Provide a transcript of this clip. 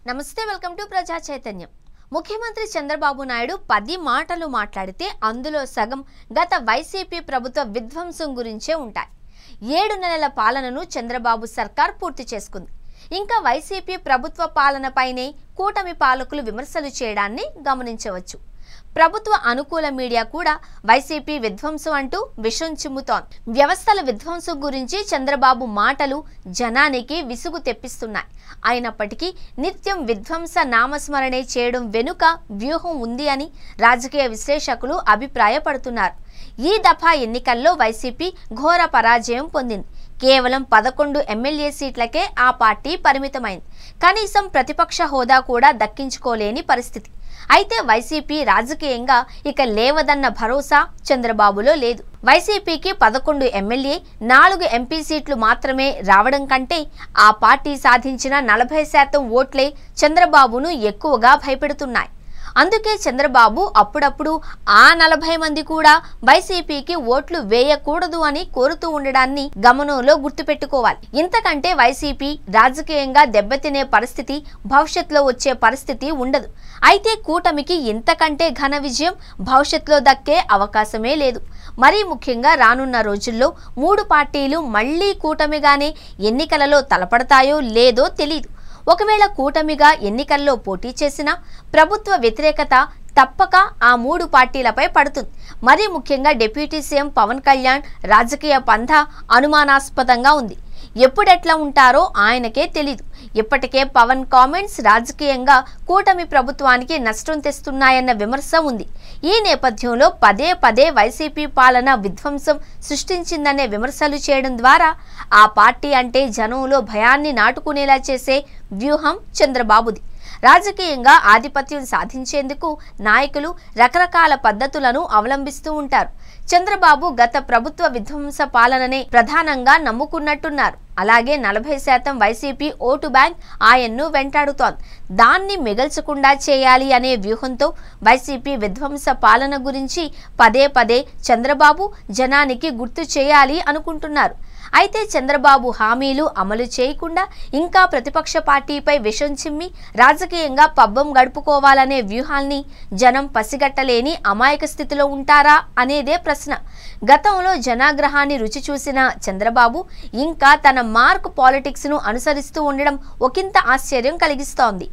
నమస్తే welcome to ప్రజా చైతన్యం। ముఖ్యమంత్రి చంద్రబాబు నాయుడు 10 మాటలు మాట్లాడితే అందులో సగం గత వైసీపీ ప్రభుత్వ విధ్వంసం గురించే ఉంటాయి। 7 నెలల పాలనను చంద్రబాబు సర్కార్ పూర్తి చేసుకుంది। ఇంకా వైసీపీ ప్రభుత్వ పాలనపైనే కూటమి పాలకులు విమర్శలు చేయడాన్ని గమనించవచ్చు। ప్రభుత్వ అనుకూల మీడియా కూడా వైసీపీ విధ్వంసం అంటూ విషం చిమ్ముతోంది। వ్యవస్థల విధ్వంసం గురించి చంద్రబాబు మాటలు జనానికి విసుగు తెప్పిస్తున్నాయి। అయినప్పటికీ నిత్యం విధ్వంస నామస్మరణే చేయడం వెనుక వ్యూహం ఉంది అని రాజకీయ విశ్లేషకులు అభిప్రాయపడుతున్నారు। ఈ దఫా ఎన్నికల్లో వైసీపీ ఘోర పరాజయం పొందింది। కేవలం 11 ఎమ్మెల్యే సీట్లకే ఆ పార్టీ పరిమితమైంది। కనీసం ప్రతిపక్ష హోదా కూడా దక్కించుకోలేని పరిస్థితి। అయితే వైసీపీ రాజకీయంగా ఇక లేవదన్న భరోసా చంద్రబాబులో లేదు। వైసీపీకి 11 ఎమ్మెల్యే 4 ఎంపీ సీట్లు మాత్రమే రావడం కంటే ఆ పార్టీ సాధించిన 40% ఓట్లే చంద్రబాబును ఎక్కువగా భయపెడుతున్నాయి। అందుకే చంద్రబాబు అప్పుడప్పుడు ఆ 40 మంది కూడా వైసీపీకి ఓట్లు వేయకూడదు అని కోరుతూ ఉండడాన్ని గమనంలో గుర్తుపెట్టుకోవాలి। ఇంతకంటే వైసీపీ రాజకీయంగా దెబ్బతినే పరిస్థితి భవిష్యత్తులో వచ్చే పరిస్థితి ఉండదు। అయితే కూటమికి ఇంతకంటే ఘన విజయం భవిష్యత్తులో దక్కే అవకాశమే లేదు। మరీ ముఖ్యంగా రానున్న రోజుల్లో 3 పార్టీలు మళ్లీ కూటమిగానే ఎన్నికలలో తలపడతాయో లేదో తెలియదు। ఒకవేళ కూటమిగా ఎన్నికల్లో పోటీ చేసినా ప్రభుత్వ వ్యతిరేకత తప్పక ఆ 3 పార్టీలపై పడుతుంది। మరీ ముఖ్యంగా డిప్యూటీ సీఎం పవన్ కళ్యాణ్ రాజకీయ పంథా అనుమానాస్పదంగా ఉంది। ఎప్పుడెట్లా ఉంటారో ఆయనకే తెలీదు। ఇప్పటికే పవన్ కామెంట్స్ రాజకీయంగా కూటమి ప్రభుత్వానికి నష్టం తెస్తున్నాయన్న విమర్శ ఉంది। ఈ నేపథ్యంలో పదే పదే వైసీపీ పాలన విధ్వంసం సృష్టించిందనే విమర్శలు చేయడం ద్వారా ఆ పార్టీ అంటే జనంలో భయాన్ని నాటుకునేలా చేసే వ్యూహం చంద్రబాబుది। రాజకీయంగా ఆధిపత్యం సాధించేందుకు నాయకులు రకరకాల పద్ధతులను అవలంబిస్తూ ఉంటారు। చంద్రబాబు గత ప్రభుత్వ విధ్వంస పాలననే ప్రధానంగా నమ్ముకున్నట్టున్నారు। అలాగే 40% వైసీపీ ఓటు బ్యాంక్ ఆయన్ను వెంటాడుతోంది। దాన్ని మిగల్చకుండా చేయాలి అనే వ్యూహంతో వైసీపీ విధ్వంస పాలన గురించి పదే పదే చంద్రబాబు జనానికి గుర్తు చేయాలి అనుకుంటున్నారు। అయితే చంద్రబాబు హామీలు అమలు చేయకుండా ఇంకా ప్రతిపక్ష పార్టీపై విషం చిమ్మి రాజకీయంగా పబ్బం గడుపుకోవాలనే వ్యూహాల్ని జనం పసిగట్టలేని అమాయక స్థితిలో ఉంటారా అనేదే ప్రశ్న। గతంలో జనాగ్రహాన్ని రుచి చూసిన చంద్రబాబు ఇంకా తన మార్క్ పాలిటిక్స్ ను అనుసరిస్తూ ఉండడం ఒకంత ఆశ్చర్యం కలిగిస్తోంది।